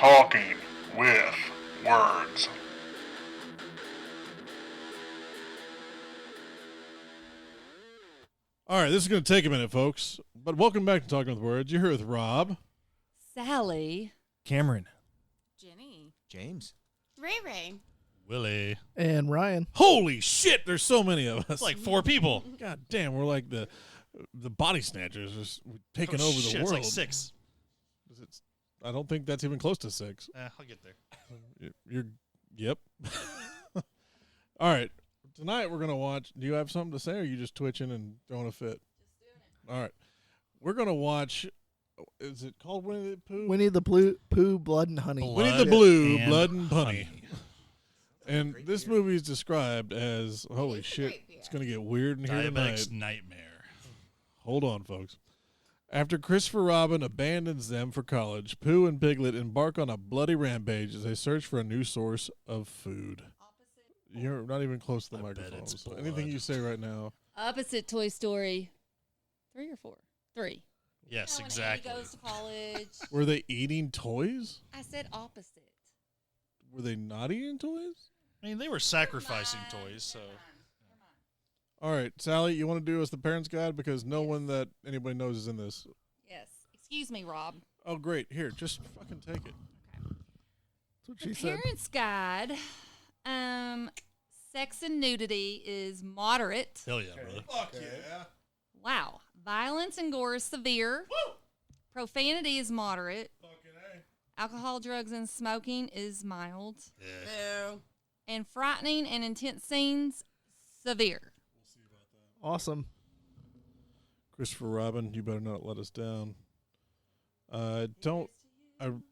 Talking with Words. All right, this is going to take a minute, folks. But welcome back to Talking with Words. You're here with Rob, Sally, Cameron, Jenny, James, Ray Ray, Willie. and Ryan. Holy shit, there's so many of us. It's like 4 people. God damn, we're like the body snatchers just taking over the shit, world. It's like 6. I don't think that's even close to 6. I'll get there. Yep. All right, tonight we're going to watch. Do you have something to say, or are you just twitching and throwing a fit? Just doing it. All right. We're going to watch, is it called Winnie-the-Pooh? Winnie-the-Pooh, Blood and Honey. Winnie-the-Blue, Blood and Honey. Honey. And this movie is described as, holy shit, it's going to get weird in here Diabetic's tonight. nightmare. Hold on, folks. After Christopher Robin abandons them for college, Pooh and Piglet embark on a bloody rampage as they search for a new source of food. You're not even close to the I bet microphone. it's So blood. anything you say right now. opposite Toy Story. 3 or 4? 3. Yes, When exactly. Andy goes to college. Were they eating toys? I said opposite. Were they not eating toys? I mean, they were sacrificing toys, so. All right, Sally, you want to do us the parents' guide? Because no one that anybody knows is in this. Yes. Excuse me, Rob. Oh, great. Here, just fucking take it. That's what she The said. Parents Guide. Sex and nudity is moderate. Hell yeah, brother. Fuck yeah. Wow. Violence and gore is severe. Woo! Profanity is moderate. Fucking A. Alcohol, drugs, and smoking is mild. Yeah. boo. And frightening and intense scenes, severe. Awesome. Christopher Robin, you better not let us down. I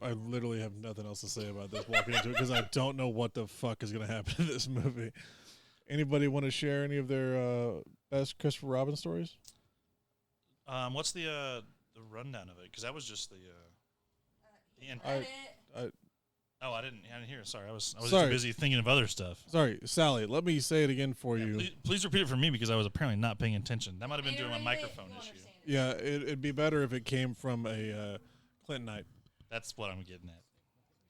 literally have nothing else to say about this walking into it because I don't know what the fuck is going to happen in this movie. Anybody want to share any of their best Christopher Robin stories? What's the rundown of it? Because that was just the end. I didn't hear it. Sorry, I was Sorry. too busy thinking of other stuff. Sorry, Sally, let me say it again for you. Please repeat it for me because I was apparently not paying attention. That might have been due to my microphone issue. Yeah, it'd be better if it came from a Clintonite. That's what I'm getting at.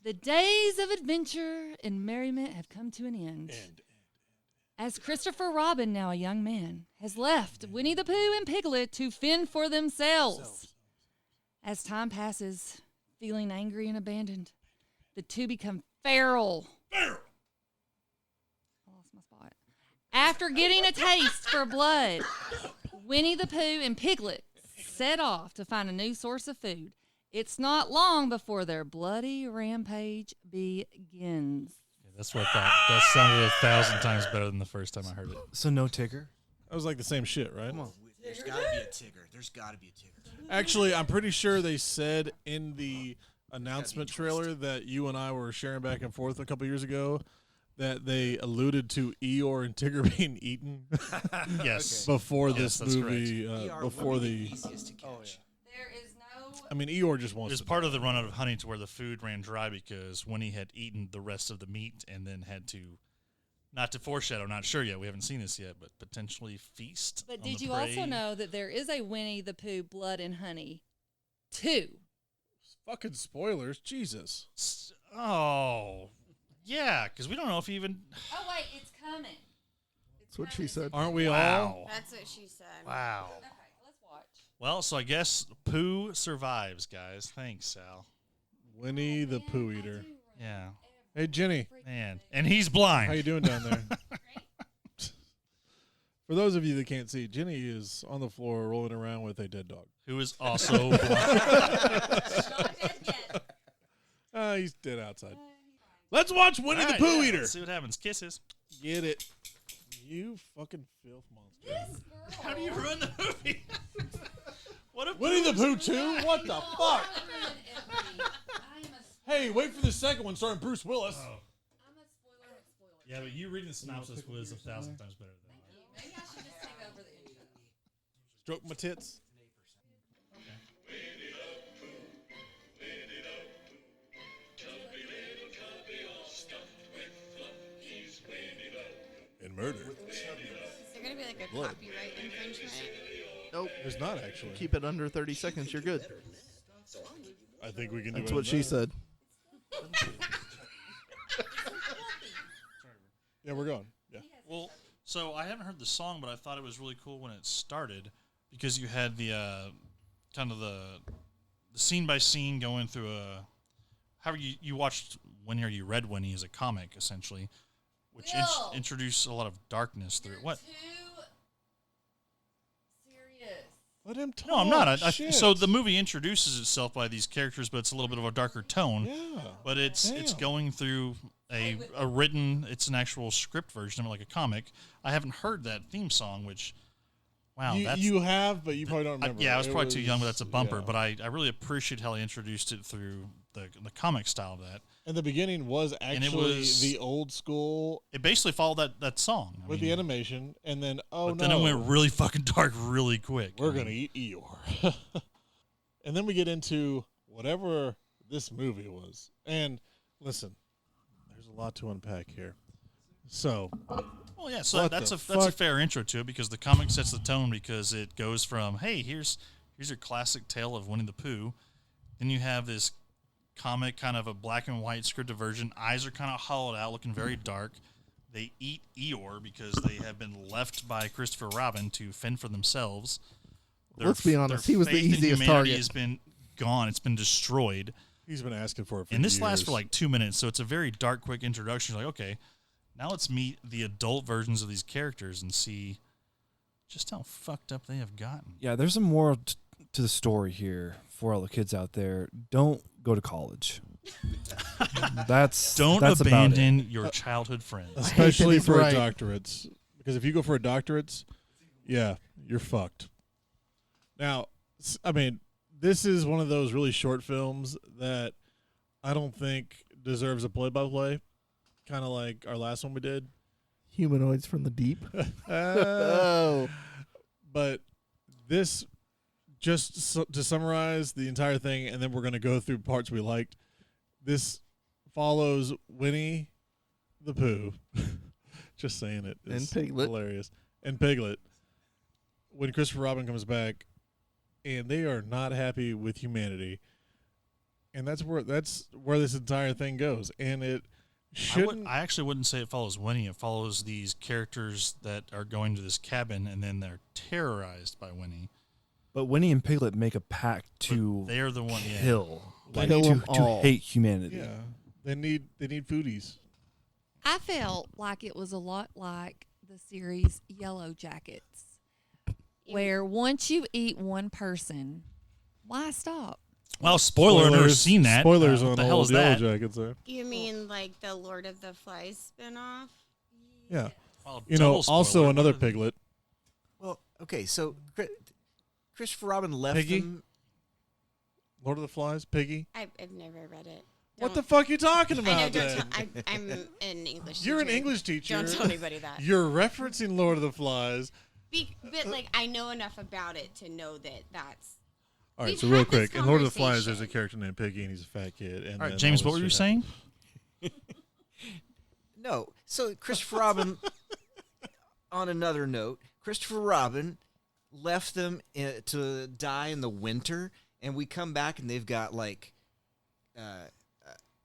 The days of adventure and merriment have come to an end. As Christopher Robin, now a young man, has left Winnie-the-Pooh and Piglet to fend for themselves. As time passes, feeling angry and abandoned, the two become feral. I lost my spot. After getting a taste for blood, Winnie-the-Pooh and Piglet set off to find a new source of food. It's not long before their bloody rampage begins. Yeah, that's what I thought. That sounded 1,000 times better than the first time I heard it. So no Tigger? That was like the same shit, right? Come on. There's got to be a Tigger. There's got to be a Tigger. Actually, I'm pretty sure they said in the announcement trailer that you and I were sharing back and forth a couple years ago that they alluded to Eeyore and Tigger being eaten Yes. before Yes, this that's movie. Before the, easiest to catch. There is no... I mean, Eeyore just It wants was to. part of the run out of honey to where the food ran dry because Winnie had eaten the rest of the meat and then had to, not to foreshadow, not sure yet, we haven't seen this yet, but potentially feast. But on did the you prey. also know that there is a Winnie-the-Pooh Blood and Honey 2? Fucking spoilers, Jesus. Oh, yeah, because we don't know if he even. Oh, wait, it's coming. That's what she said. Aren't we all? Wow. That's what she said. Wow. Okay, let's watch. Well, so I guess Pooh survives, guys. Thanks, Sal. Winnie the Pooh Eater. Yeah. Hey, Jenny, Man. And he's blind. how you doing down there? For those of you that can't see, Jenny is on the floor rolling around with a dead dog. Who is also blind. Not dead yet. He's dead outside. Let's watch Winnie All the right, Pooh yeah, Eater. Let's see what happens. Kisses. Get it. You fucking filth monster. This girl. How do you ruin the movie? What if Winnie the Pooh is- 2? What the fuck? I am a Hey, wait for the second one starring Bruce Willis. Oh. I'm a spoiler. Yeah, but you reading the synopsis was 1,000 times better than that. Maybe I should just take over the intro. Stroke my tits. And murder. Is there going to be like a copyright infringement? Nope. There's not actually. Keep it under 30 seconds. You're good. I think we can do it. That's what she said. Yeah, we're going. Yeah. Well, so I haven't heard the song, but I thought it was really cool when it started because you had the kind of the scene by scene going through a. How you watched Winnie or you read Winnie as a comic essentially, which introduced a lot of darkness through it. What? Let him talk. No, I'm not. Shit. So the movie introduces itself by these characters, but it's a little bit of a darker tone. Yeah. But it's going through a written. It's an actual script version of it, like a comic. I haven't heard that theme song, which, wow, you have, but you probably don't remember. I was probably too young, but that's a bumper. Yeah. But I really appreciate how they introduced it through the comic style of that. And the beginning was actually the old school. It basically followed that song with the animation, and then then it went really fucking dark really quick. We're gonna eat Eeyore, and then we get into whatever this movie was. And listen, there's a lot to unpack here. So, well, yeah, so that's a fair intro to it because the comic sets the tone because it goes from here's your classic tale of Winnie the Pooh, then you have this comic, kind of a black and white scripted version. Eyes are kind of hollowed out, looking very dark. They eat Eeyore because they have been left by Christopher Robin to fend for themselves. Let's be honest, he was the faith in easiest humanity target. has been gone. It's been destroyed. He's been asking for it for and this years. lasts for like 2 minutes, so it's a very dark, quick introduction. Like, okay, now let's meet the adult versions of these characters and see just how fucked up they have gotten. Yeah, there's a moral to the story here for all the kids out there. Don't go to college. Don't abandon your childhood friends, especially for right. doctorates. Because if you go for a doctorate, yeah, you're fucked. Now, I mean, this is one of those really short films that I don't think deserves a play-by-play, kind of like our last one we did. Humanoids from the deep. Oh. But this, just to summarize the entire thing, and then we're going to go through parts we liked. This follows Winnie the Pooh. Just saying it. And It's Piglet. hilarious. And Piglet. When Christopher Robin comes back, and they are not happy with humanity. And that's where this entire thing goes. And it shouldn't. I actually wouldn't say it follows Winnie. It follows these characters that are going to this cabin, and then they're terrorized by Winnie. But Winnie and Piglet make a pact to they are the one kill, like Kill 'em to all. hate humanity. Yeah. They need foodies. I felt like it was a lot like the series Yellow Jackets, where once you eat one person, why stop? Well, spoiler, I've never seen that. Spoilers what on the hell old is Yellow that? Jackets there. You mean like the Lord of the Flies spinoff? Yeah. Well, You know, double also spoiler. another What are they- Piglet. Well, okay, so Christopher Robin left Piggy? them. Lord of the Flies, Piggy. I've never read it. What the fuck are you talking I know, about don't then? I'm an English You're an teacher. English teacher. Don't tell anybody that. You're referencing Lord of the Flies. But like, I know enough about it to know that that's. All right, We've so real had this quick, in Lord of the Flies, there's a conversation. character named Piggy, and he's a fat kid. And All right, then James, all what this were you shit saying? No, so Christopher Robin. On another note, Christopher Robin left them to die in the winter, and we come back and they've got like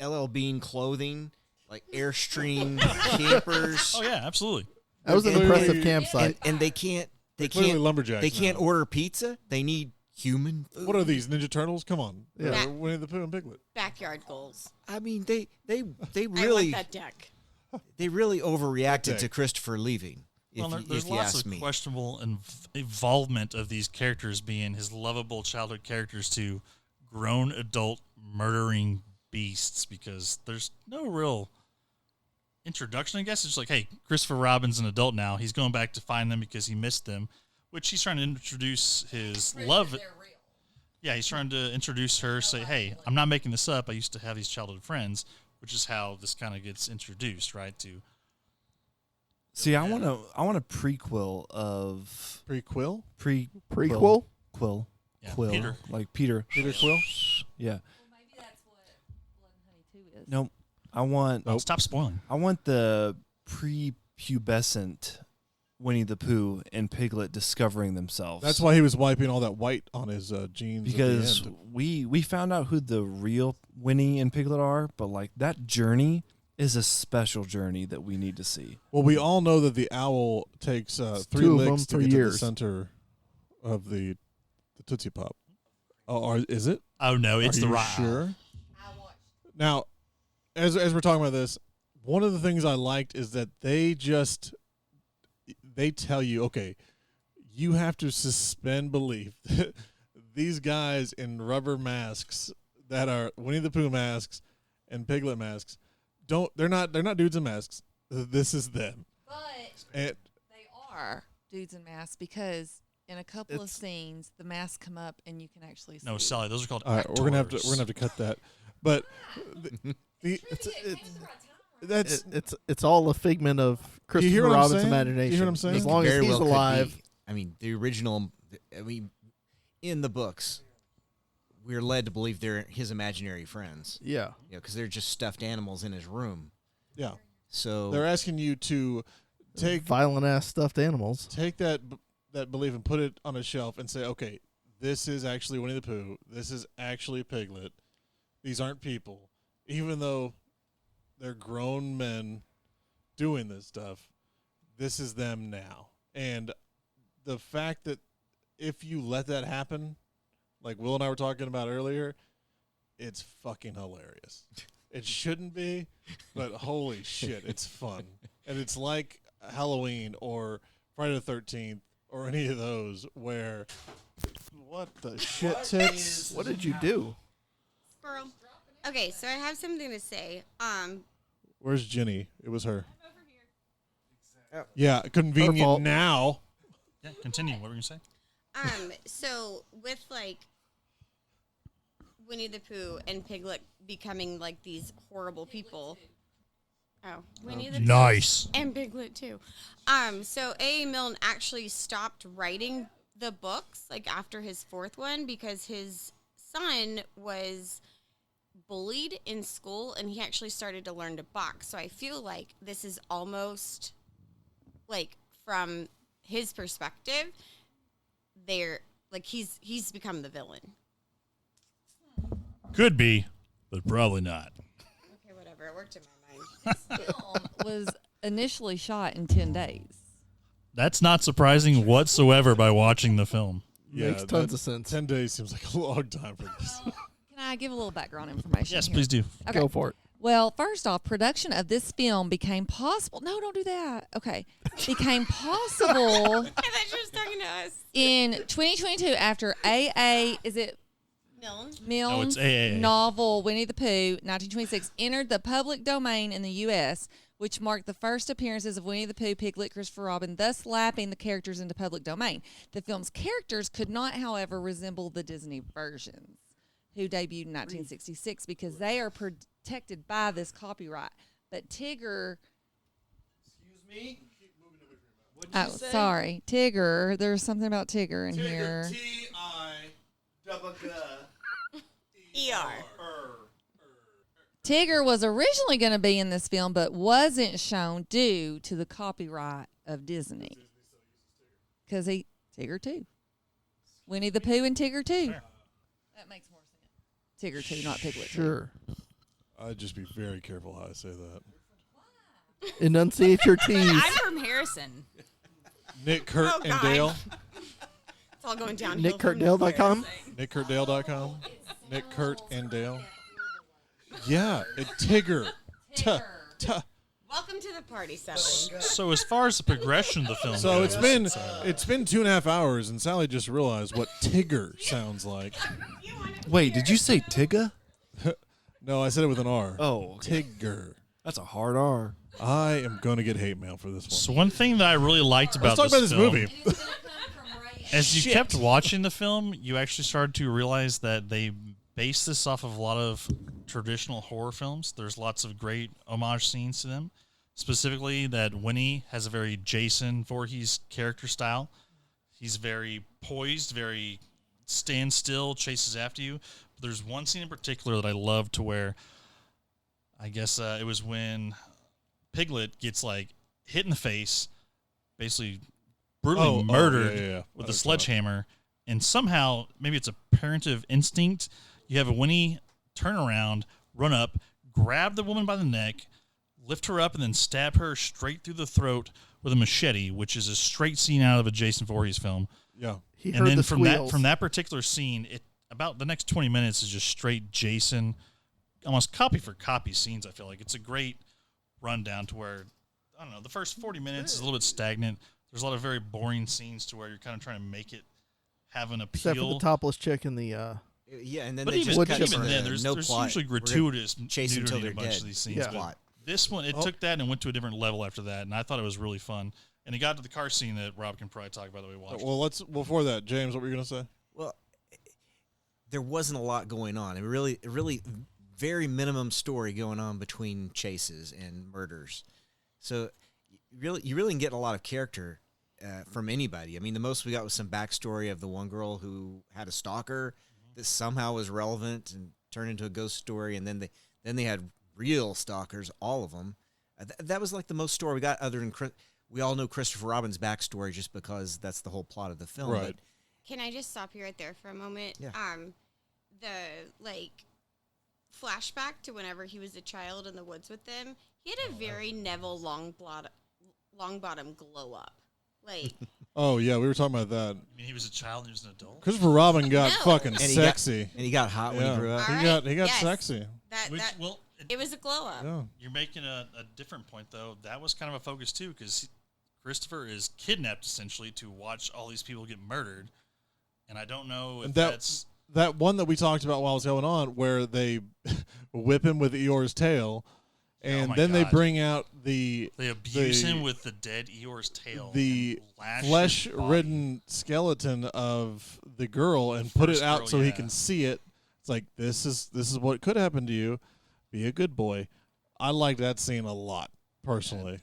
LL Bean clothing, like Airstream campers. Oh yeah, absolutely. That was an Clearly- impressive campsite. And they can't Clearly lumberjacks they can't now. order pizza. They need human food. What are these, Ninja Turtles? Come on. Yeah. They're Winnie the Pooh and Piglet. Backyard goals. I mean, they I really want that deck. they really overreacted Okay. to Christopher leaving. Well, If there's you lots ask of me, questionable involvement of these characters being his lovable childhood characters to grown adult murdering beasts because there's no real introduction. I guess it's like, hey, Christopher Robin's an adult now. He's going back to find them because he missed them, which he's trying to introduce his love. Yeah, he's trying to introduce her, say, hey, I'm not making this up. I used to have these childhood friends, which is how this kind of gets introduced, right? To See, I want a prequel of Prequel? Prequel? Quill, Yeah, Quill, Peter. like Peter. Peter Quill? Yeah. Well, maybe that's what Blood and Honey 2 is. Nope. I want Nope. stop spoiling. I want the prepubescent Winnie the Pooh and Piglet discovering themselves. That's why he was wiping all that white on his jeans because at the end. we found out who the real Winnie and Piglet are, but like that journey is a special journey that we need to see. Well, we all know that the owl takes 3 two of licks them to for get to the years. center of the Tootsie Pop. Oh, is it? Oh no, it's Are the you right. sure? Now, as we're talking about this, one of the things I liked is that they tell you, okay, you have to suspend belief. These guys in rubber masks that are Winnie-the-Pooh masks and Piglet masks, they're not dudes in masks. This is them. But And they are dudes in masks because in a couple of scenes, the masks come up and you can actually see. No, Sally, those are called all right, actors. we're gonna have to cut that. But It's all a figment of Do you hear Christopher what I'm Robin's saying? imagination. Do you hear what I'm saying? As long as Very he's well could alive. be. I mean, the original. I mean, in the books, we're led to believe they're his imaginary friends. Yeah. Because they're just stuffed animals in his room. yeah, So they're asking you to take Violent ass stuffed animals. that belief and put it on a shelf and say, okay, this is actually Winnie the Pooh. This is actually Piglet. These aren't people, even though they're grown men doing this stuff. This is them now, and the fact that if you let that happen, like Will and I were talking about earlier, it's fucking hilarious. It shouldn't be, but holy shit, it's fun. And it's like Halloween or Friday the 13th or any of those where, what the shit tits? What did you do? Squirrel. Okay, so I have something to say. Where's Jenny? It was her. Over here. Yeah, Her convenient fault. now. Yeah, continue. What were you going to say? So with like Winnie the Pooh and Piglet becoming like these horrible people. Oh, Winnie the Pooh Nice. and Piglet too. So A. Milne actually stopped writing the books like after his 4th one because his son was bullied in school and he actually started to learn to box. So I feel like this is almost like from his perspective, they're like he's become the villain. Could be, but probably not. Okay, whatever. It worked in my mind. This film was initially shot in 10 days. That's not surprising whatsoever by watching the film. Makes tons of sense. 10 days seems like a long time for this. Can I give a little background information? Yes, here? please do. Okay. Go for it. Well, first off, production of this film became possible. No, don't do that. Okay. Became possible I thought she was talking to us. in 2022 after A.A. Is it Milne. Milne's it's AAA. novel Winnie the Pooh, 1926, entered the public domain in the U.S., which marked the first appearances of Winnie the Pooh, Piglet, Christopher Robin, thus lapping the characters into public domain. The film's characters could not, however, resemble the Disney versions, who debuted in 1966, because they are protected by this copyright. But Tigger... Excuse me? Oh, sorry. Tigger. There's something about Tigger in here. ER. Tigger was originally going to be in this film, but wasn't shown due to the copyright of Disney. Because Tigger 2. Winnie the Pooh and Tigger 2. That makes more sense. Tigger 2, not Piglet 2. Sure. I'd just be very careful how I say that. Enunciate your T's. I'm from Harrison. Nick, Kurt, Oh, and God. Dale. It's all going downhill. NickKurtDale.com. NickKurtDale.com. Nick, Kurt, and Dale. Yeah, Tigger. Welcome to the party, Sally. So as far as the progression of the film So goes, it's been 2.5 hours, and Sally just realized what Tigger sounds like. Wait, did you say Tigga? No, I said it with an R. Oh, okay. Tigger. That's a hard R. I am going to get hate mail for this one. So one thing that I really liked about Let's talk about this film, movie. as you kept watching the film, you actually started to realize that they based this off of a lot of traditional horror films. There's lots of great homage scenes to them. Specifically, that Winnie has a very Jason Voorhees character style. He's very poised, very stand still, chases after you. But there's one scene in particular that I love, to where I guess it was when Piglet gets like hit in the face, basically brutally murdered yeah. with a sledgehammer, and somehow, maybe it's a parentive instinct, you have a Winnie turn around, run up, grab the woman by the neck, lift her up and then stab her straight through the throat with a machete, which is a straight scene out of a Jason Voorhees film. Yeah. He And heard then the from squeals. that particular scene, it about the next 20 minutes is just straight Jason, almost copy for copy scenes. I feel like it's a great rundown to where, I don't know, the first 40 minutes is a little bit stagnant. There's a lot of very boring scenes to where you're kind of trying to make it have an appeal. Except for the topless chick in the. Yeah, and then But they even, just cut even to then, the there's, no there's plot. usually We're gonna gratuitous chase until nudity in they're a bunch dead. of these scenes. Yeah. but Plot. This one, it took that and went to a different level after that, and I thought it was really fun. And it got to the car scene that Rob can probably talk about that we watched. Well, before that, James, what were you gonna say? Well, there wasn't a lot going on. It really, very minimum story going on between chases and murders. So you really didn't get a lot of character from anybody. I mean, the most we got was some backstory of the one girl who had a stalker that somehow was relevant and turned into a ghost story, and then they had real stalkers, all of them. That was like the most story we got, other than we all know Christopher Robin's backstory just because that's the whole plot of the film. Right. Can I just stop you right there for a moment? Yeah. The flashback to whenever he was a child in the woods with them, he had a very Neville Longbottom glow up. Like, Oh yeah, we were talking about that. I mean, he was a child and he was an adult. Christopher Robin got No. fucking And he got- sexy. And he got hot when he grew up. All He right, got yes. sexy. Which, that well, it was a glow up. Yeah. you're making a different point, though. That was kind of a focus, too, because Christopher is kidnapped, essentially, to watch all these people get murdered. And I don't know if And that's... That one that we talked about while it was going on, where they whip him with Eeyore's tail, and my then they God. bring out the They abuse him with the dead Eeyore's tail. the and lash his flesh-ridden skeleton of the girl and put it first out girl, so he yeah. can see it. It's like this is what could happen to you. Be a good boy. I like that scene a lot personally.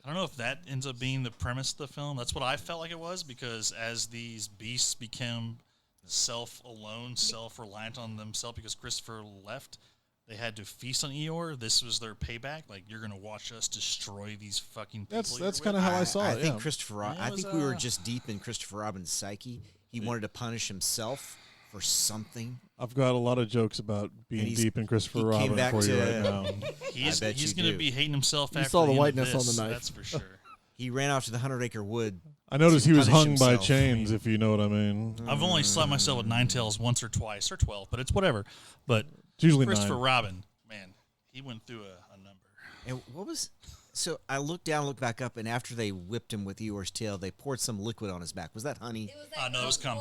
I don't know if that ends up being the premise of the film. That's what I felt like it was, because as these beasts become self-reliant on themselves because Christopher left, they had to feast on Eeyore. This was their payback. Like, you're going to watch us destroy these fucking people. That's kind of how I saw I it. think yeah. Christopher. It I was, think we were just deep in Christopher Robin's psyche. He wanted to punish himself for something. I've got a lot of jokes about being he's- deep in Christopher he came Robin back for you to- right now. He's I bet you going to do. be hating himself You after saw the end of whiteness on this, the knife. That's for sure. He ran off to the 100-acre wood. I noticed to he was punish hung by himself. chains, if you know what I mean. I've only slapped myself with 9 tails once or twice or 12, but it's whatever. But It's usually Christopher 9. Robin, man, he went through a number. And what was? So I looked down, looked back up, and after they whipped him with Eeyore's tail, they poured some liquid on his back. Was that honey? No, it was cum.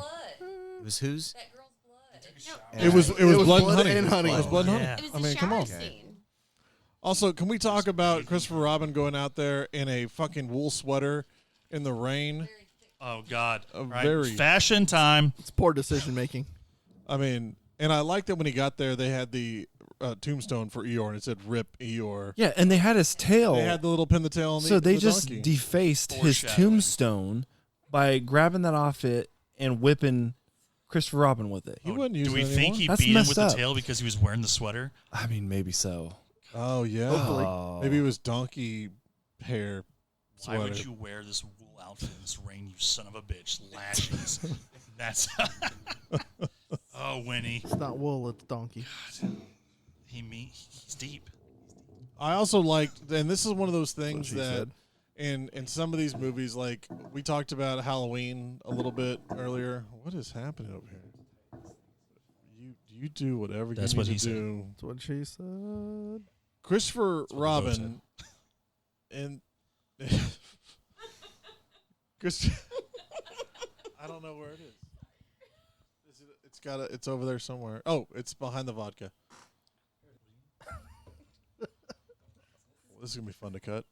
It was whose? That girl's blood. It was blood and honey. and honey. It was blood and Yeah. honey. It was I a mean, come shower on. scene. Also, can we talk about Christopher Robin going out there in a fucking wool sweater in the rain? Oh, God. A Right. very- Fashion time. It's poor decision making. I mean, and I like that when he got there, they had the tombstone for Eeyore, and it said "Rip Eeyore." Yeah, and they had his tail. They had the little pin the tail on the so they the just donkey. defaced his Foreshadowing. tombstone by grabbing that off it and whipping Christopher Robin with it. He wouldn't use Do we it think anymore. he That's beat him messed with up. the tail because he was wearing the sweater? I mean, maybe so. Oh yeah, Hopefully. maybe it was donkey hair Why would sweater. you wear this wool outfit in this rain, you son of a bitch? Lashes. That's. Oh, Winnie. It's not wool, it's donkey. He's deep. I also liked, and this is one of those things she that said. in some of these movies, like we talked about Halloween a little bit earlier. What is happening over here? You do whatever That's you what need he to said. do. That's what she said. Christopher what Bo Robin and Chris, I don't know where it is. It's over there somewhere. Oh, it's behind the vodka. Well, this is gonna be fun to cut.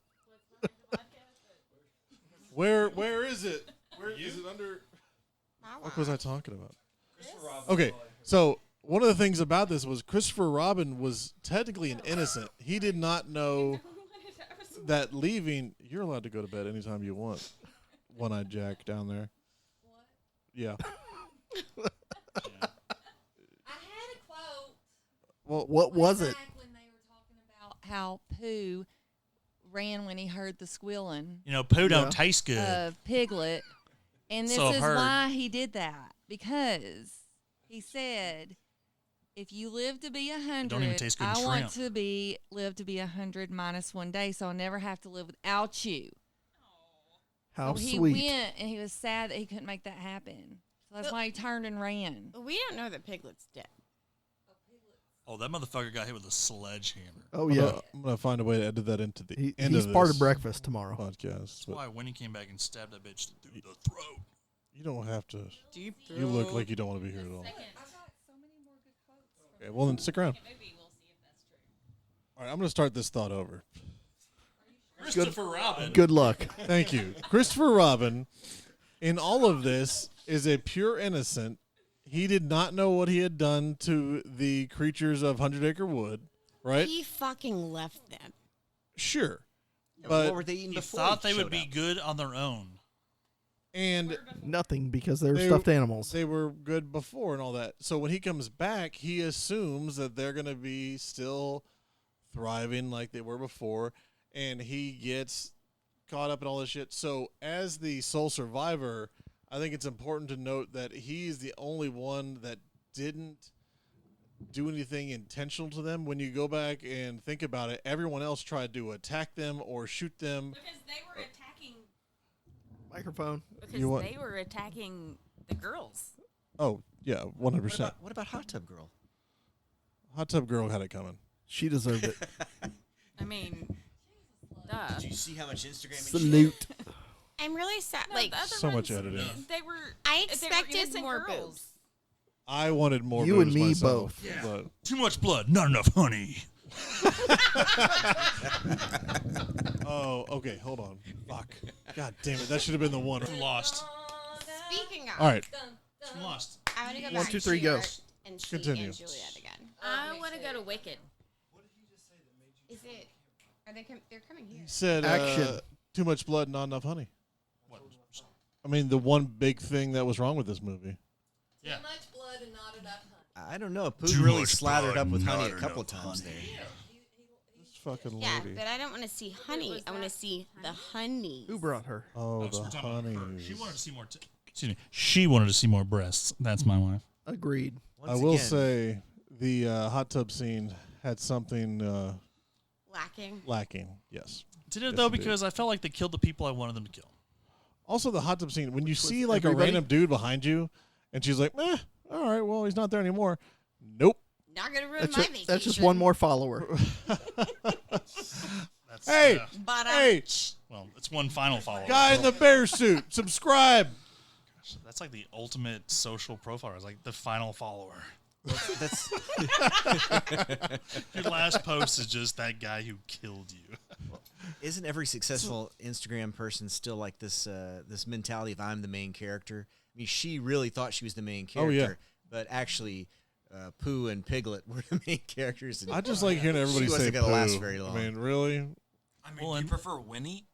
Where is it? Where is it under? What was I talking about? Okay, so one of the things about this was Christopher Robin was technically an innocent. He did not know that leaving. You're allowed to go to bed anytime you want. One-eyed Jack down there. What? Yeah. I had a quote. Well, What was it? Back when they were talking about how Pooh ran when he heard the squealing You know, poo don't Yeah. taste good. of Piglet, and this So I've is heard. why he did that, because he said if you live to be don't even 100, taste good I in want shrimp. to live to be 100 minus 1 day, so I'll never have to live without you. How So he sweet. went, and he was sad that he couldn't make that happen. So that's why he turned and ran. But we don't know that Piglet's dead. Oh, that motherfucker got hit with a sledgehammer. Oh yeah. I'm gonna find a way to edit that into the end He's of part this of breakfast tomorrow. podcast. That's But why Winnie came back and stabbed that bitch through the throat. you don't have to. Deep You look like you don't want to be here at all. Okay, well then stick around. All right, I'm gonna start this thought over. Christopher Robin. Good luck. Thank you. Christopher Robin, in all of this, is a pure innocent. He did not know what he had done to the creatures of Hundred Acre Wood, right? He fucking left them. Sure. Yeah, But what were they eating He before? thought he they would showed be up? good on their own. and Nothing because they're They- stuffed animals. they were good before and all that. So when he comes back, he assumes that they're going to be still thriving like they were before, and he gets caught up in all this shit. So as the sole survivor, I think it's important to note that he's the only one that didn't do anything intentional to them. When you go back and think about it, everyone else tried to attack them or shoot them. Because they were attacking. Microphone. Because You want- they were attacking the girls. Oh, yeah, 100%. What about Hot Tub Girl? Hot Tub Girl had it coming. She deserved it. I mean, duh. Did you see how much Instagram? Salute. I'm really sad. No, like, the other So much ones, editing. They were. I they were expected innocent more girls. boobs. I wanted more You and boobs me myself, both. but Too much blood, not enough honey. oh, okay, hold on. Fuck. God damn it, that should have been the one. Too lost. Speaking of, All right, Too lost. I want to go 1, back 2, 3, to go. Art and she Continue. and Juliet again. I want to go to Wicked. Is it? Are they? They're coming here. he said Action. too much blood, not enough honey. What? I mean, the one big thing that was wrong with this movie. Yeah. much blood and not enough honey. I don't know. Pooh Too really much slathered blood, up with not honey a couple of enough times honey. there. This fucking Yeah, lady. but I don't want to see honey. I want to see the honey. Who brought her? Oh, So the we're talking about her. honey. She wanted to see more. Excuse me. She wanted to see more breasts. That's my wife. Agreed. I Once will again, say the hot tub scene had something Lacking. lacking. Yes. Did it Yes, though it did. because I felt like they killed the people I wanted them to kill. Also, the hot tub scene when you Which see was like everybody? a random dude behind you, and she's like, "Eh, all right, well, he's not there anymore." Nope. Not gonna ruin That's, my ju- vacation. that's just one more follower. That's, Hey, But hey, well, it's one final follow. guy in the bear suit, subscribe. That's like the ultimate social profiler. It's like the final follower. that's Your last post is just that guy who killed you. isn't every successful Instagram person still like this this mentality of I'm the main character? I mean, she really thought she was the main Oh, character, yeah. but actually, Pooh and Piglet were the main characters. And I just like hearing everybody she say wasn't gonna last poo. very long. I mean, really? I mean, Well, do you and- prefer Winnie?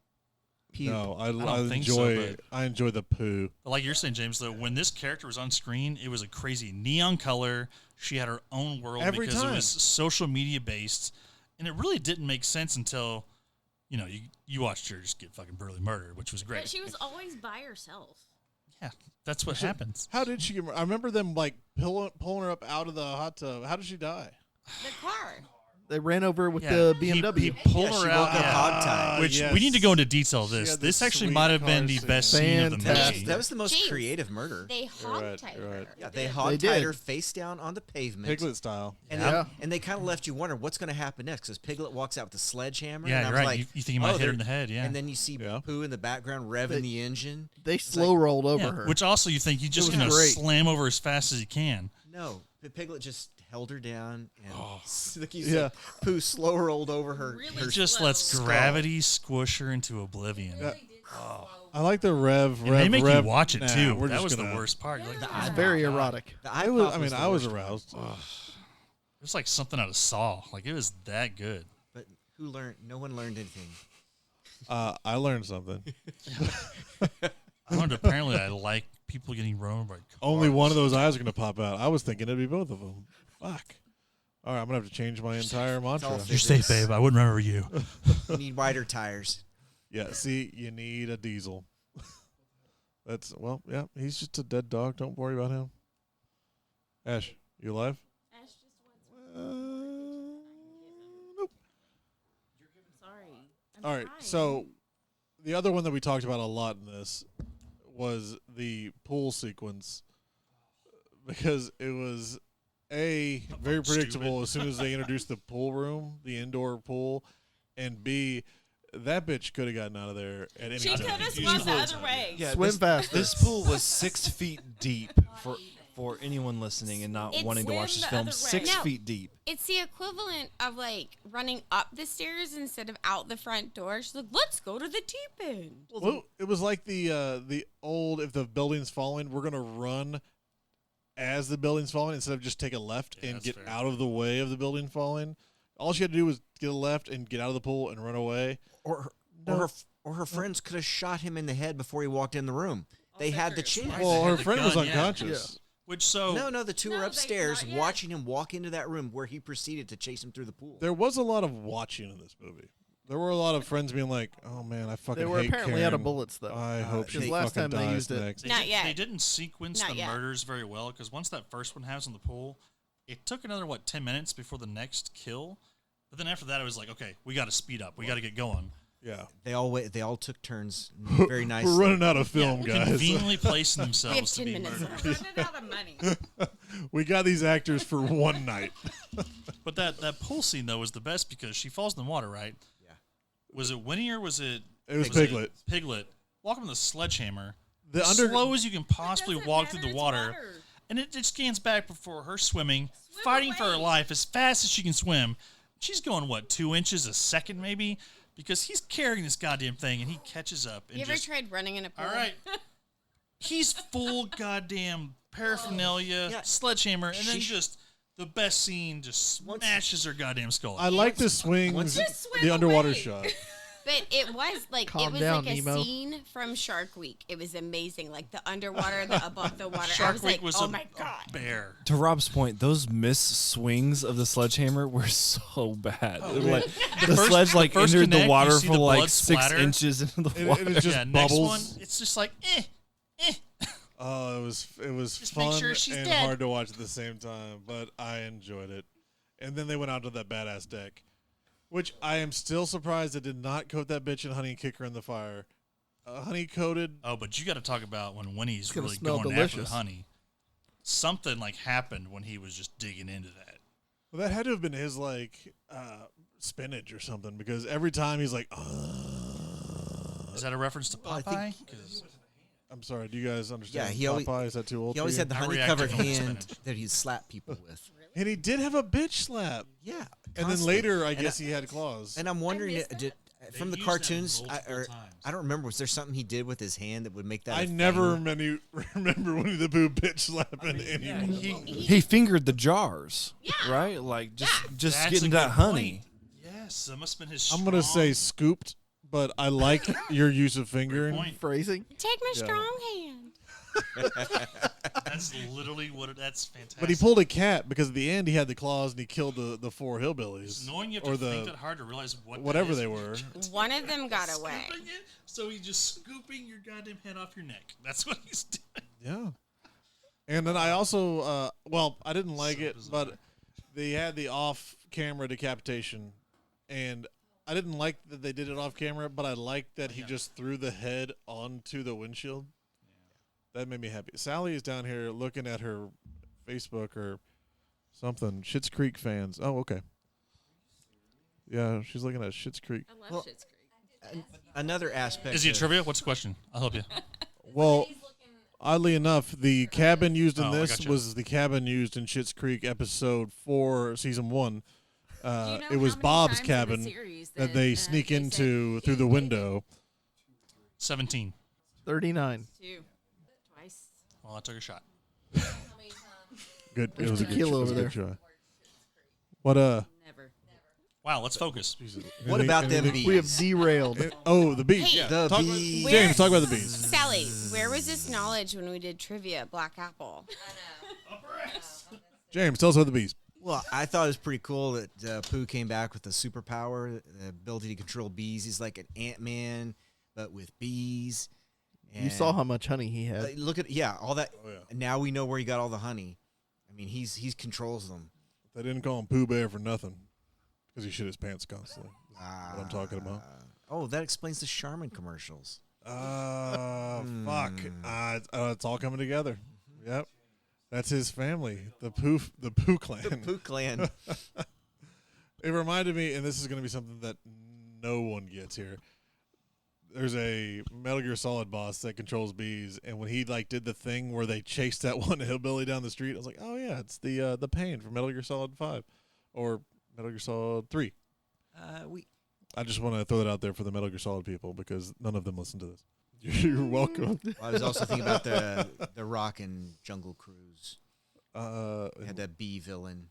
Pugh. No, I don't think so, enjoy. but- I enjoy the poo. But like you're saying, James, though, when this character was on screen, it was a crazy neon color. She had her own world Every because time. it was social media based, and it really didn't make sense until, you watched her just get fucking brutally murdered, which was great. But she was always by herself. Yeah, that's what happens. How did she get? I remember them like pulling her up out of the hot tub. How did she die? the car. They ran over with Yeah, the he- BMW. He pulled Yeah, she her out, woke up hogtied. which yes. we need to go into detail of She this. had This this actually sweet might have been car the scene. best scene of the Fantastic. movie. That was the most Jeez. creative murder. They You're right, hogtied you're right. her. Yeah, they They hog-tied did. her face down on the pavement. Piglet style. And, Yeah. and they kind of left you wondering what's going to happen next because Piglet walks out with the sledgehammer. Yeah, and I you're was right. Like, You think he might hit her they're- in the head, yeah. And then you see Yeah. Pooh in the background revving They- the engine. They slow rolled over Yeah, her. which also you think you're just was going to great. slam over as fast as you can. No, Piglet just held her down and like you Yeah. said, Pooh slow rolled over her. Really her Just slow. lets skull. gravity squish her into oblivion. Yeah. I like the rev. And rev they make rev. you watch it Nah, too. we're That just was gonna, the worst part. You're like, The "Oh eye It's very pop. erotic. The eye I was. pop I mean, the I was worst aroused. It was like something out of Saw. Like it was that good. But who learned? No one learned anything. I learned something. I learned apparently I like people getting run over by cars. Only one of those eyes are gonna pop out. I was thinking it'd be both of them. Fuck. All right, I'm gonna have to change my entire mantra. all You're safe, babe. I wouldn't remember you. You need wider tires. Yeah. See, you need a diesel. That's yeah. He's just a dead dog. Don't worry about him. Ash, you alive? Ash just All right, so the other one that we talked about a lot in this was the pool sequence because it was very predictable as soon as they introduced the pool room, the indoor pool, and B, that bitch could have gotten out of there at any She time. could have swum the other way. Yeah, Swim this, faster. This pool was 6 feet deep for anyone listening and not It's wanting to watch swim this the film. other 6 way. No. feet deep. It's the equivalent of like running up the stairs instead of out the front door. She's like, let's go to the deep end. Well, it was like the old if the building's falling, we're gonna run as the building's falling instead of just take a left Yeah, and that's get fair. out of the way of the building falling. All she had to do was get a left and get out of the pool and run away. Or No. her friends could have shot him in the head before he walked in the room. They had the chance. Well, had her the friend was gun, yeah. unconscious. Which so No, the two No, were they- upstairs not yet. watching him walk into that room where he proceeded to chase him through the pool. There was a lot of watching in this movie. There were a lot of friends being like, "Oh man, I fucking They were hate apparently out of Karen. bullets, though. I hope she Because last fucking time they dies used it- next." Not yet. They didn't sequence Not the yet. murders very well because once that first one happens in the pool, it took another 10 minutes before the next kill. But then after that, it was like, okay, we got to speed up. We got to get going. Yeah, They all took turns very nicely. we're running out of film, guys. Conveniently placing We have themselves to 10 be minutes murdered. left. Running out of money. We got these actors for one night. But that pool scene though was the best because she falls in the water, right? Yeah. Was it Winnie or was it? It was Piglet. Piglet. Walking with a sledgehammer. The as under slow as you can possibly Doesn't walk matter, through the it's water, and it scans back before her swimming, fighting for her away. life as fast as she can swim. She's going 2 inches a second maybe because he's carrying this goddamn thing and he catches up and You ever just tried running in a pool? all right. He's full goddamn paraphernalia, Yeah. sledgehammer, and then She- just the best scene just smashes her goddamn skull. I like the swings, Just swim the underwater away. shot. But it was like Calm it was down, like a Nemo. scene from Shark Week. It was amazing, like the underwater, the above the water. I Shark was Week like, was oh a my god. bear. To Rob's point, those missed swings of the sledgehammer were so bad. Like the first- sledge like the first entered connect, the water you see for the like blood 6 splatter. inches into the It, water. it was just Yeah, next bubbles. one, it's just like Oh, it was Just make fun sure she's and dead. hard to watch at the same time, but I enjoyed it. And then they went out to that badass deck, which I am still surprised they did not coat that bitch in honey and kick her in the fire. Honey coated. Oh, but you got to talk about when Winnie's gonna really smell going after the delicious. honey. Something happened when he was just digging into that. Well, that had to have been his spinach or something because every time he's like, Is that a reference to I Popeye? think- 'Cause I'm sorry. Do you guys understand? Yeah, he always- Popeye? Is that too old? He always for you? had the I honey reacted covered on the hand spinach. that he'd slap people with. And he did have a bitch slap. Yeah. And then constantly. later, I And guess he had claws. And I'm wondering, missed did, They from the used that cartoons, multiple times. I don't remember. Was there something he did with his hand that would make that? I a never thing? remember Winnie-the-Pooh bitch slapping anyone. He fingered the jars, right? Like just That's a getting good that honey. point. Yes, that must have been his I'm gonna strong say scooped, but I like your use of fingering. point. Phrasing. Take my Yeah. strong hand. That's literally what that's fantastic. But he pulled a cat because at the end he had the claws and he killed the 4 hillbillies. Just knowing you have or to think the that hard to realize what that whatever is. they were. One of them got away. Scooping it, so he's just scooping your goddamn head off your neck. That's what he's doing. Yeah. And then I also, I didn't like So it, bizarre. but they had the off-camera decapitation, and I didn't like that they did it off-camera, but I liked that he just threw the head onto the windshield. That made me happy. Sally is down here looking at her Facebook or something. Schitt's Creek fans. Oh, okay. Yeah, she's looking at Schitt's Creek. I love Well, Schitt's Creek. Another aspect. Is he a of- trivia? What's the question? I'll help you. Well, oddly enough, the cabin used in Oh, I this gotcha. was the cabin used in Schitt's Creek episode 4, season 1. Do you know It was how many Bob's times in the cabin series that they say sneak into through the window. 17. 39. Two. Twice. Well, I took a shot. Good. There's it was a good, tequila it was a over good try. What Never. Wow, let's focus. What about them anything- bees? We have derailed. Oh, the bees. Hey, Yeah. The Talk- bees. James, talk about the bees. Sally, where was this knowledge when we did trivia at Black Apple? James, tell us about the bees. Well, I thought it was pretty cool that Pooh came back with a superpower, the ability to control bees. He's like an Ant-Man, but with bees. You saw how much honey he had. Look at all that. Oh, yeah. Now we know where he got all the honey. I mean, he's controls them. They didn't call him Pooh Bear for nothing because he shit his pants constantly. Is what I'm talking about. Oh, that explains the Charmin commercials. Fuck. It's all coming together. Yep. That's his family, the Pooh clan. The Pooh clan. It reminded me, and this is going to be something that no one gets here. There's a Metal Gear Solid boss that controls bees, and when he did the thing where they chased that one hillbilly down the street, I was like, oh yeah, it's the pain from Metal Gear Solid 5 or Metal Gear Solid 3. I just want to throw that out there for the Metal Gear Solid people because none of them listen to this. You're welcome. Well, I was also thinking about the Rock and Jungle Cruise. They had that bee villain.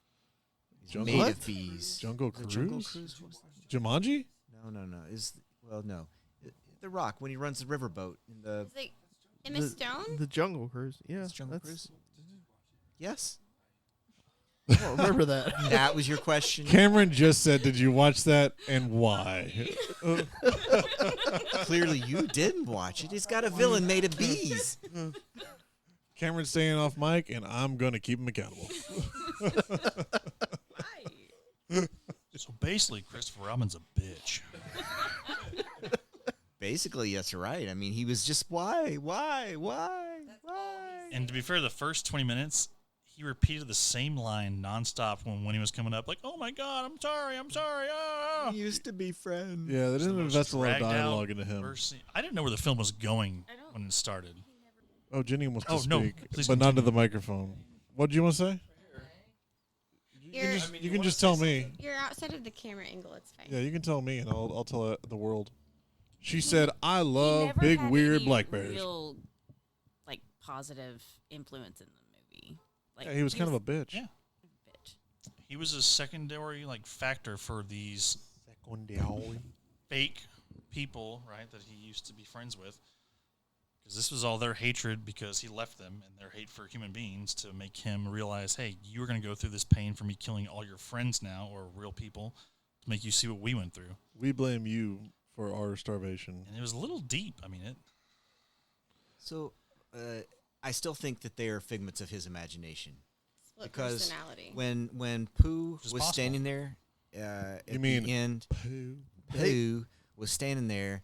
He's made of bees. Jungle Was it Cruise? Jungle Cruise? What was that? Jumanji? No. No. The Rock when he runs the riverboat in the. It's like Emma Stone. The Jungle Cruise. Yeah. It's Jungle Cruise. Yes. I don't remember that. That was your question. Cameron just said, did you watch that and why? Clearly, you didn't watch it. It's got a villain made of bees. Cameron's staying off mic, and I'm going to keep him accountable. So basically, Christopher Robin's a bitch. Basically, that's right. I mean, he was just why? And to be fair, the first 20 minutes, he repeated the same line nonstop when he was coming up, like, "Oh my God, I'm sorry, ah." We used to be friends. Yeah, they It's the didn't most invest a lot of dragged out dialogue into him. first scene. I didn't know where the film was going when it started. Oh, Jenny wants to Oh, no, speak, please but not to continue. the microphone. What do you want to say? You can just tell me. You're outside of the camera angle. It's fine. Yeah, you can tell me, and I'll tell the world. She said, "I He love never big had weird any black bears." Real, positive influence in the movie. Yeah, he was kind of a bitch. Yeah. bitch. He was a secondary factor for these fake people, right, that he used to be friends with. Because this was all their hatred because he left them and their hate for human beings to make him realize, hey, you were going to go through this pain for me killing all your friends now or real people to make you see what we went through. We blame you for our starvation. And it was a little deep. I mean, it. So, I still think that they are figments of his imagination. Split Because personality. when Pooh Which is was possible. standing there at You mean the end, Pooh? Pooh was standing there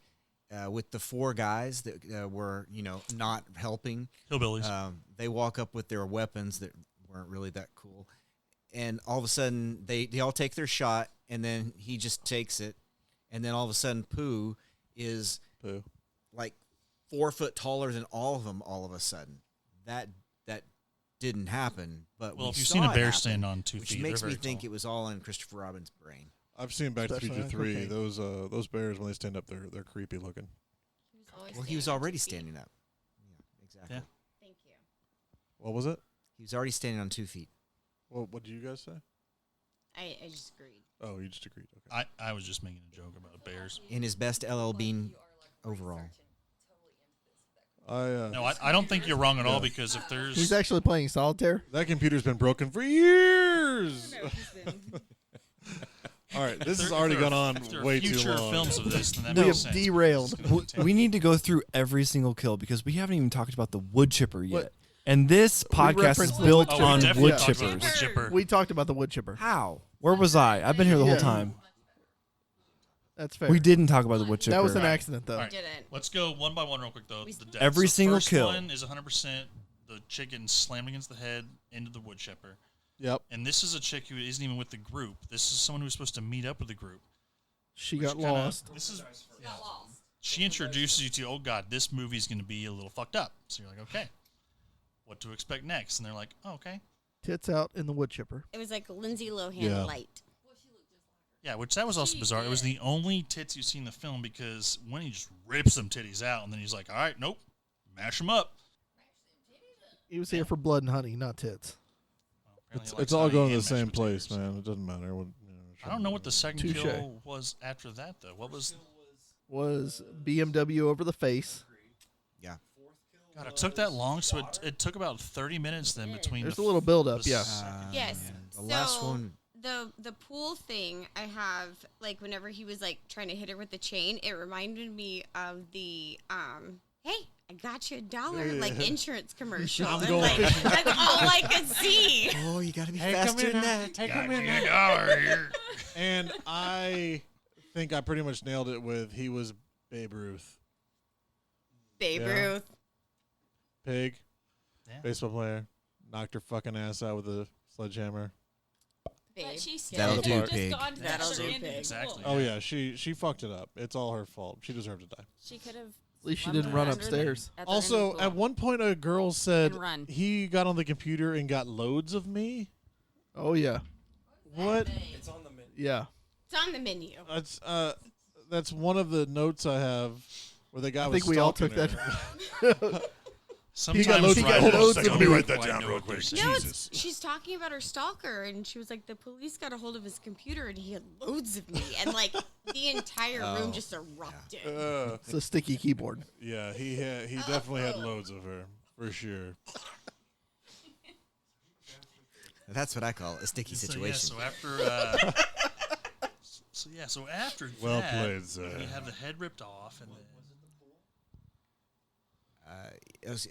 with the four guys that were, not helping. Hillbillies. They walk up with their weapons that weren't really that cool. And all of a sudden, they all take their shot, and then he just takes it. And then all of a sudden, Pooh is Pooh. 4 foot taller than all of them all of a sudden. That didn't happen. But Well, we if you've saw seen a it bear happen, stand on 2 which feet, makes they're me very think tall. it was all in Christopher Robin's brain. I've seen Back to the Special Future 3. okay. Those bears, when they stand up, they're creepy looking. Well, he was already standing up. Yeah, exactly. Yeah. Thank you. What was it? He was already standing on 2 feet. What did you guys say? I just agreed. Oh, you just agreed. Okay. I was just making a joke about bears. In his best LL Bean overall. I No, I don't think you're wrong at all because if there's He's actually playing solitaire. that computer's been broken for years. All right, this has already gone on if there are way too future long. films of this, then that We makes have sense. derailed. It's gonna continue. We need to go through every single kill because we haven't even talked about the wood chipper yet. What? And this podcast is referenced the built Oh, we on definitely wood talked about the chippers. wood chipper. We talked about the wood chipper. How? Where was I? I've been here the whole Yeah. time. That's fair. We didn't talk about the wood chipper. That was an accident, though. All right. Didn't. Let's go one by one real quick, though. The deaths. Every So single first kill. one is 100% the chick getting slammed against the head into the wood chipper. Yep. And this is a chick who isn't even with the group. This is someone who's supposed to meet up with the group. She which got kinda- lost. This is She introduces you to, oh God, this movie's going to be a little fucked up. So you're like, okay, what to expect next? And they're like, oh, okay. Tits out in the wood chipper. It was like Lindsay Lohan Yeah. light. Yeah, which that was also bizarre. It was the only tits you see in the film because Winnie just rips them titties out, and then he's like, all right, nope, mash them up. He was here for blood and honey, not tits. Well, apparently he It's likes all honey going to and the same mashed place, potatoes. man. It doesn't matter. I don't know what the second Touche. kill was after that, though. What was... Was BMW over the face. Yeah. God, it took that long, so it took about 30 minutes then between... There's the a little build-up, the yeah. s- Yes. The last So, one. The pool thing I have, like whenever he was like trying to hit her with the chain, it reminded me of the hey, I got you $1 like insurance commercial. I'm And, going like, fishing. that's all I could see. Oh, you got to be faster than that. Take Got you $1 here. And I think I pretty much nailed it with he was Babe Ruth. Babe Yeah. Ruth. Pig, Yeah. baseball player, knocked her fucking ass out with a sledgehammer. Babe. But she still That'll could do, have just pig. gone to the That'll other do, end of the pig. Exactly. pool. Oh yeah, she fucked it up. It's all her fault. She deserved to die. She could have. At least she slumped didn't run under the- upstairs. at the end of Also, the at pool. one point, a girl said And run. he got on the computer and got loads of me. Oh yeah, What? yeah. It's on the menu. That's one of the notes I have where the guy I was. think we all took stalking that. her. Sometimes loads- he got writers loads don't of me. quite Write that down know real what they're quick. saying. No, Jesus. she's talking about her stalker, and she was like, the police got a hold of his computer, and he had loads of me, and like the entire room just erupted. It's a sticky keyboard. Yeah, he definitely had loads of her for sure. That's what I call a sticky situation. So after Well that, played, sir. you have the head ripped off, and then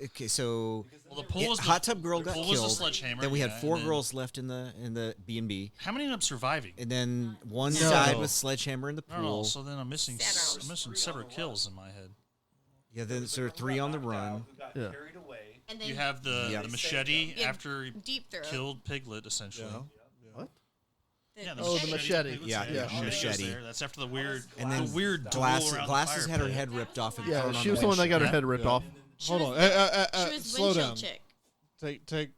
Okay, so well, the pool yeah, was the, hot tub girl the got pool was killed. the sledgehammer. Then we had yeah, 4 and then- girls left in the B&B, How many ended up surviving? and then one No. died with sledgehammer in the No, no, pool. so then I'm missing several kills in my head. Yeah, then there are 3 on the run. Yeah. And then You have the Yep. the machete Yeah, after he deep throat. killed Piglet, essentially. Yeah. Yeah, Oh, the machete. Piglet's Yeah, there, yeah, the machete's machete. there. That's after the weird, And then the weird duel Glasses, around the Glasses fire had her pit. head ripped off and Yeah, thrown on she was the one that got her Yeah. head ripped Yeah. off. Hold on. She was Slow windshield down. chick.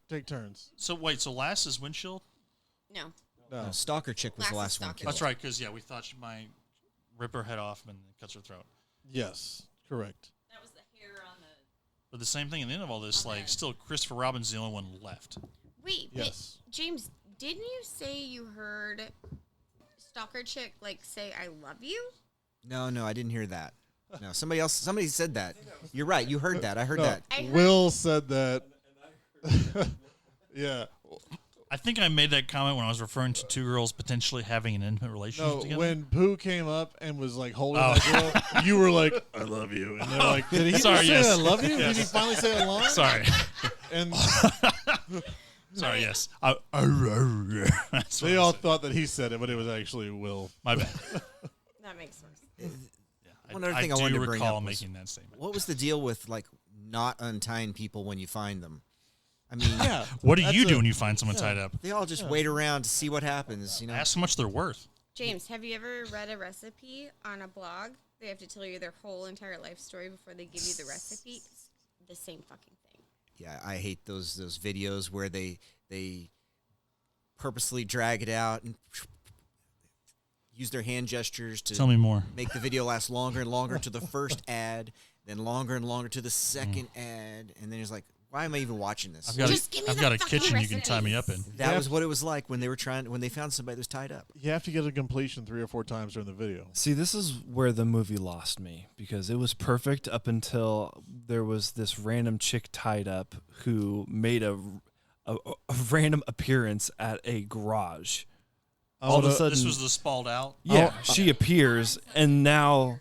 Take turns. So wait, so last is windshield? No. No. Stalker chick was the Glasses last one stalker. killed. That's right, because yeah, we thought she might rip her head off and cuts her throat. Yes, correct. That was the hair on the. But the same thing at the end of all this, like, still Christopher Robin's the only one left. Wait, but Yes. James, didn't you say you heard stalker chick like say "I love you"? No, I didn't hear that. No, somebody said that. You're right. You heard that. I heard No, that. I heard- Will said that. Yeah. I think I made that comment when I was referring to 2 girls potentially having an intimate relationship No, together. when Pooh came up and was like holding Oh. that girl, you were like, "I love you," and they're like, "Did he Sorry, just yes. say I love you? Did Yes. he finally say a line?" Sorry. And Sorry, yes. That's what they I all said. thought that he said it, but it was actually Will. My bad. That makes more sense. One other thing I wanted do to bring recall up was- making that statement. What was the deal with like not untying people when you find them? I mean, Yeah. What do That's you do a- when you find someone tied up? they all just wait around to see what happens. You know, Ask how much they're worth. James, have you ever read a recipe on a blog? They have to tell you their whole entire life story before they give you the recipe. It's the same fucking thing. yeah, I hate those videos where they purposely drag it out and use their hand gestures to Tell me more. make the video last longer and longer to the first ad, then longer and longer to the second ad, and then it's like, why am I even watching this? I've got Just give me I've the got a fucking kitchen you can tie me up in. recipes. That was what it was like when they found somebody that was tied up. You have to get a completion 3 or 4 times during the video. See, this is where the movie lost me because it was perfect up until there was this random chick tied up who made a random appearance at a garage. All of a sudden, This was the spalled out. yeah, she appears, and now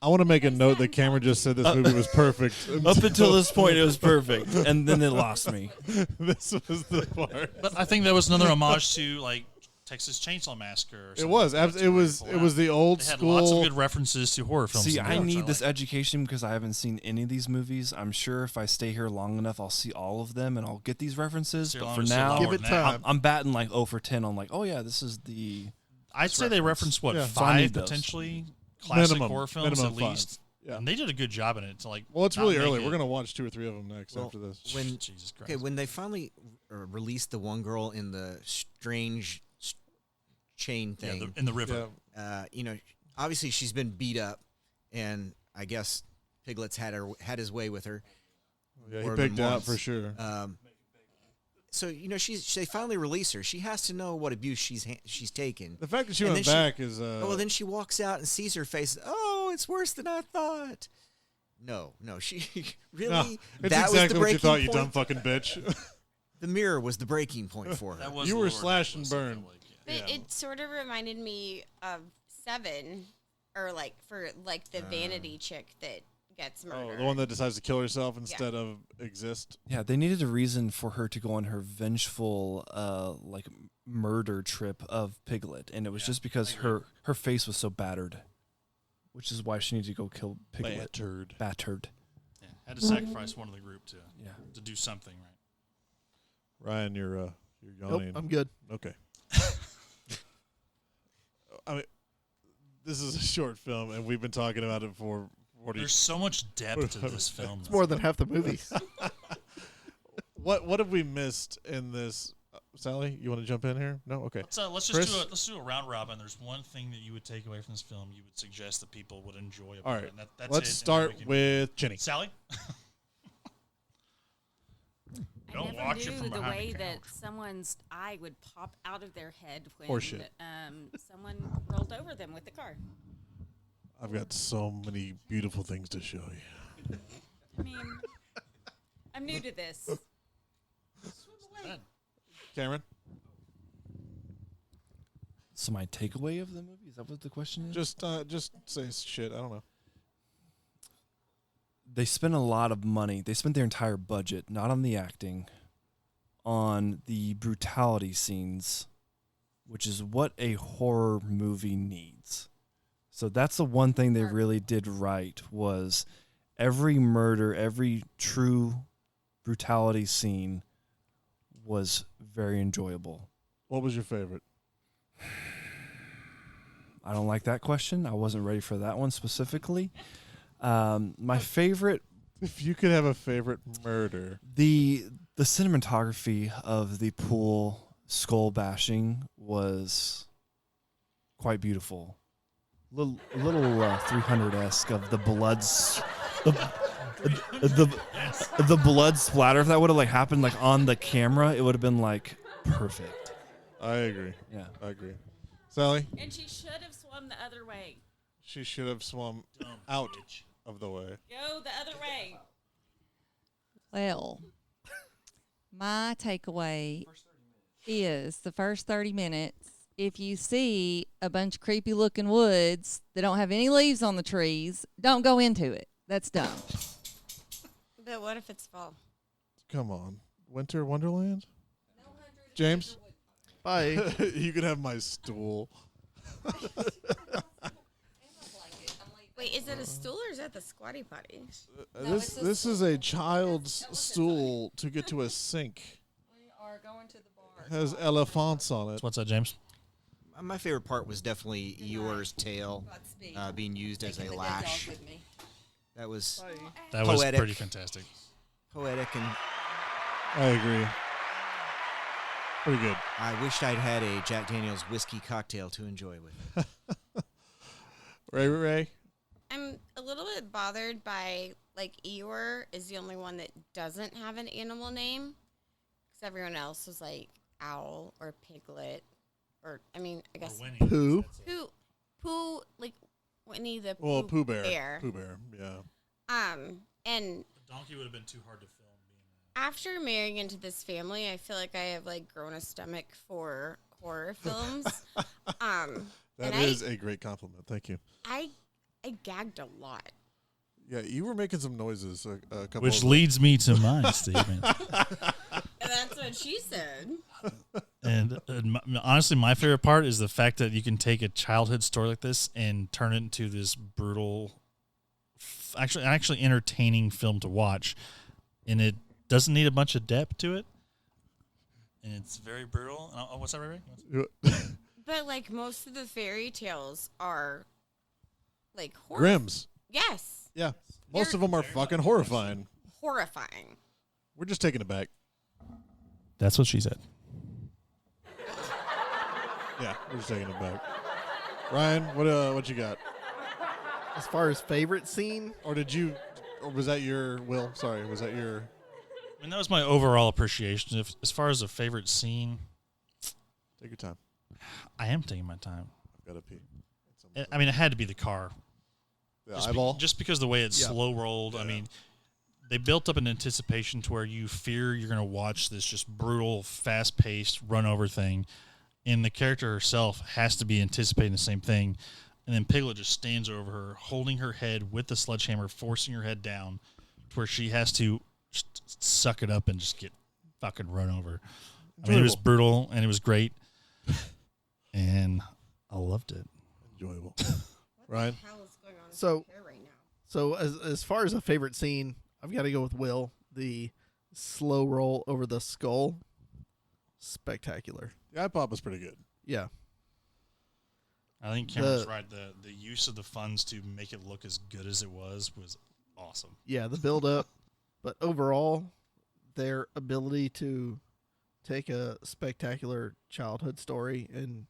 I want to make a note that Cameron just said this movie was perfect. up until this point, it was perfect, and then it lost me. This was the part. But I think that was another homage to like Texas Chainsaw Massacre. Or It something was. like that, It was. where they It was the old They had school. lots of good references to horror films. See, in I there, which need this like. education because I haven't seen any of these movies. I'm sure if I stay here long enough, I'll see all of them and I'll get these references. So But long for as they're now, lower Give it than that. time. I'm batting like 0 for 10 on like, oh yeah, this is the. I'd say they referenced what Yeah. So I 5 need those. potentially classic Minimum. horror films Minimum at 5. least. Yeah. And they did a good job in it. To like, Well, it's not really make early. it- We're gonna watch 2 or 3 of them next Well, after this. When Jesus Christ. okay, when they finally released the one girl in the strange chain yeah, thing, in the river. Yeah. you know, obviously she's been beat up, and I guess Piglet's had his way with her. Yeah, he More than picked out once. for sure. So you know, they finally release her. She has to know what abuse she's taken. The fact that she and went then she- back is. Oh, well, then she walks out and sees her face. Oh, it's worse than I thought. No, she really. No, it's that was the exactly what you breaking thought, you point. dumb fucking bitch. The mirror was the breaking point for her. That was You a were little slash and ridiculous, I burn. feel like, yeah. But it sort of reminded me of Seven, or like for like the vanity chick that gets Oh, murdered. the one that decides to kill herself instead of exist. Yeah, they needed a reason for her to go on her vengeful, murder trip of Piglet, and it was just because her face was so battered, which is why she needed to go kill Piglet. Battered. Yeah, had to sacrifice one of the group to do something, right? Ryan, you're Nope, yawning. I'm good. Okay. I mean, this is a short film, and we've been talking about it for 40. There's so much depth to this film. It's more than half the movie. What have we missed in this? Sally, you want to jump in here? No, okay. Let's Chris? do a round robin. There's one thing that you would take away from this film. You would suggest that people would enjoy about All right. it. And that's Let's it, start and then with Jenny. Sally. I Don't never watch it knew from the behind way the that couch. someone's eye would pop out of their head when Horseshit. someone rolled over them with the car. I've got so many beautiful things to show you. I mean, I'm new to this. Cameron? So my takeaway of the movie, is that what the question is? Just say shit. I don't know. They spent a lot of money. They spent their entire budget, not on the acting, on the brutality scenes, which is what a horror movie needs. So that's the one thing they really did right, was every murder, every true brutality scene was very enjoyable. What was your favorite? I don't like that question. I wasn't ready for that one specifically. My favorite, If you could have a favorite murder. the cinematography of the pool skull bashing was quite beautiful. A little 300-esque of the bloods, the blood splatter. If that would have happened on the camera, it would have been perfect. I agree. Yeah. I agree. Sally? And she should have swum the other way. She should have swum out of the way. Go the other way. Well, my takeaway is the first 30 minutes. If you see a bunch of creepy looking woods that don't have any leaves on the trees, don't go into it. That's dumb. But what if it's fall? Come on. Winter Wonderland? James? Bye. You can have my stool. Wait, is it a stool or is that the squatty potty? This is a child's stool to get to a sink. We are going to the bar. Has elephants on it. What's that, James? My favorite part was definitely Eeyore's tail being used as a lash. That was That was Poetic. pretty fantastic. poetic, and I agree. Pretty good. I wished I'd had a Jack Daniel's whiskey cocktail to enjoy with. Ray? I'm a little bit bothered by, Eeyore is the only one that doesn't have an animal name. Because everyone else was owl or piglet. Or, I guess. Winnie. Pooh. Pooh, Winnie-the-Pooh. Well, Pooh Bear. Pooh Bear, yeah. And The donkey would have been too hard to film. after marrying into this family, I feel like I have grown a stomach for horror films. That and is a great compliment. Thank you. I gagged a lot. Yeah, you were making some noises a couple Which of leads me to my statement. That's what she said. And honestly, my favorite part is the fact that you can take a childhood story like this and turn it into this brutal, actually entertaining film to watch, and it doesn't need a bunch of depth to it, and it's very brutal. What's that, Ray? But most of the fairy tales are horror. Grimm's. Yes, Yeah. Most of them are fucking horrifying. horrifying. We're just taking it back. That's what she said. Yeah, we're just taking it back. Ryan, what you got? As far as favorite scene, Or was that your Will? Sorry, was that your? I mean, that was my overall appreciation. As far as a favorite scene, Take your time. I am taking my time. I've got to pee. I mean, it had to be the car. The Just, eyeball. just because the way it Yeah. slow rolled. I Yeah. mean, they built up an anticipation to where you fear you're going to watch this just brutal, fast paced, run over thing. And the character herself has to be anticipating the same thing. and then Piglet just stands over her, holding her head with the sledgehammer, forcing her head down to where she has to just suck it up and just get fucking run over. I mean, it was brutal, and it was great, and I loved it. Enjoyable. What Right. the hell is going on So- with my hair right now? So as far as a favorite scene, I've got to go with Will. The slow roll over the skull, spectacular. The eye pop was pretty good. Yeah, I think Cameron's right. The use of the funds to make it look as good as it was awesome. yeah, the build up, but overall, their ability to take a spectacular childhood story and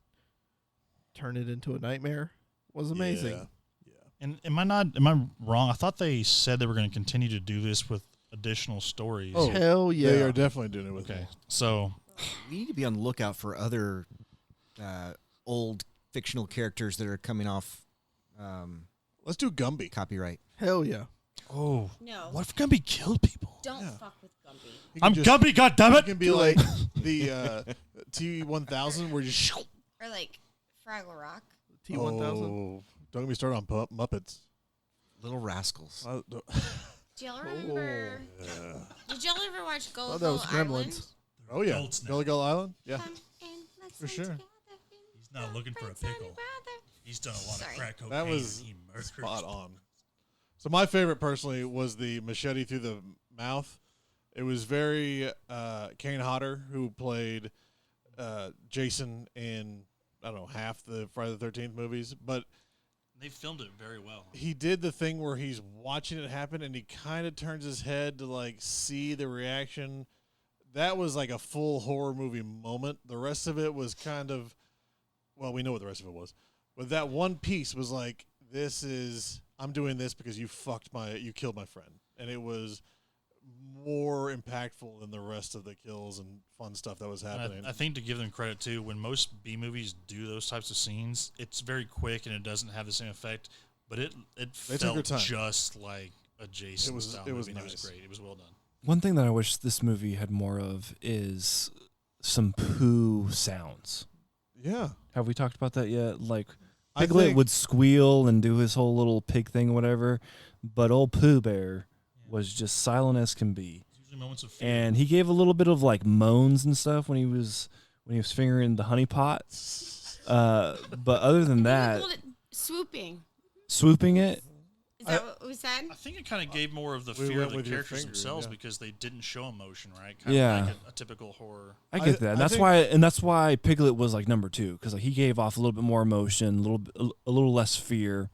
turn it into a nightmare was amazing. Yeah. And am I wrong? I thought they said they were going to continue to do this with additional stories. Oh, Hell yeah! They are definitely doing it with okay. me. So We need to be on the lookout for other old fictional characters that are coming off Let's do Gumby. copyright. Hell yeah! oh, No, what if Gumby killed people? don't Yeah. fuck with Gumby. He can I'm just- Gumby, He goddammit! can be like the T1000 where you just Or like Fraggle Rock. T1000. Oh, don't get me started on Muppets. Little Rascals. Do y'all remember? Yeah. Did y'all ever watch Gullible Oh, that was Island? Gremlins. Oh yeah, Gold Snap. Gully Gull Island. Yeah, Come and let's For sing sure. together. He's not looking for a Friends and pickle. brother. He's done a lot Sorry. of crack cocaine. that was and he murders spot on. So my favorite personally was the machete through the mouth. It was very Kane Hodder, who played Jason in I don't know half the Friday the 13th movies, but They filmed it very well. he did the thing where he's watching it happen and he kind of turns his head to like see the reaction. That was like a full horror movie moment. The rest of it was kind of, well, we know what the rest of it was, but that one piece was like, I'm doing this because you killed my friend. And it was more impactful than the rest of the kills and fun stuff that was And happening. I think to give them credit too, when most B movies do those types of scenes, it's very quick and it doesn't have the same effect. But it They took their felt time. just like a Jason style it was movie. And nice. It was great. It was well done. One thing that I wish this movie had more of is some poo sounds. Yeah. Have we talked about that yet? Like I Piglet think- would squeal and do his whole little pig thing, or whatever, but old Pooh Bear was just silent as can be. Usually moments of fear. And he gave a little bit of like moans and stuff when he was fingering the honey pot. But other than We that, called it swooping. swooping it, Is that what we said? I think it kind of gave more of the We fear went of the with your characters finger, themselves yeah. because they didn't show emotion, right? Kind Yeah. of like a typical horror. I get that. And that's why Piglet was like number 2, because like he gave off a little bit more emotion, a little less fear.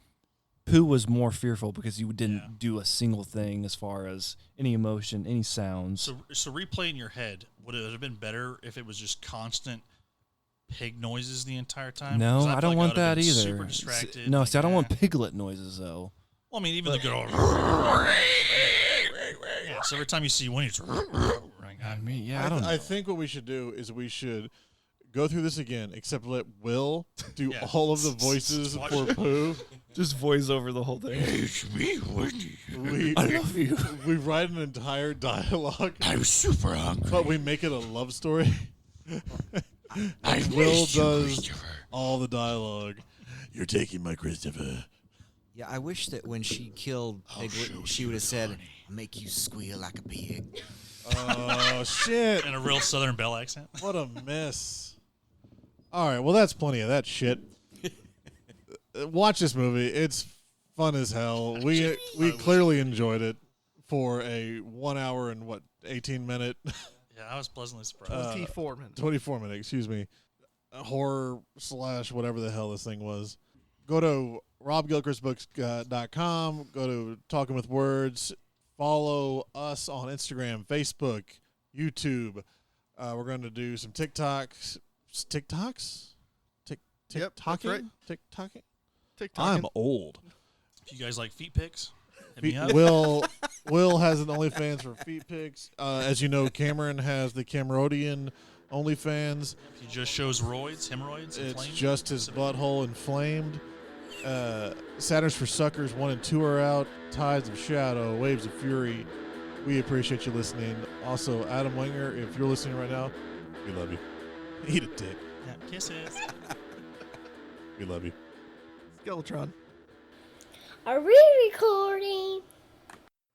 Pooh was more fearful because he didn't do a single thing as far as any emotion, any sounds. So replay in your head, would it have been better if it was just constant pig noises the entire time? No, 'Cause I feel don't like want I'd have that been either. Super distracted. No, like, see, I don't want eh. Piglet noises though. Well, I mean, even the good old. Yeah, so every time you see one, it's. I mean, yeah, I don't know. I think what we should do is we should go through this again, except let Will do Yeah. all of the voices Watch for it. Pooh. Just voice over the whole thing. It's me, Wendy. We, I love you. we write an entire dialogue, I'm super hungry. but we make it a love story. Will does all the dialogue. You're taking my Christopher. Yeah, I wish that when she killed Piglet, she would have said, "Make you squeal like a pig." Oh, shit. In a real Southern Belle accent. What a miss. All right, well, that's plenty of that shit. Watch this movie. It's fun as hell. We clearly enjoyed it for a 1 hour and 18-minute, Yeah, I was pleasantly surprised. 24 minutes. 24-minute, excuse me, horror / whatever the hell this thing was. Go to robgilchristbooks.com. Go to Talking with Words. Follow us on Instagram, Facebook, YouTube. We're going to do some TikToks. TikToks? Yep, that's right. TikToking? TikTok. I'm old. If you guys like feet pics, hit me up. Will has an OnlyFans for feet pics. As you know, Cameron has the Camerodian OnlyFans. He just shows hemorrhoids, It's inflamed. just his butthole inflamed. Saturns for Suckers 1 and 2 are out. Tides of Shadow, Waves of Fury. We appreciate you listening. Also, Adam Wenger, if you're listening right now, we love you. Eat a dick. Yeah, kisses. We love you. Skeletron. Are we recording?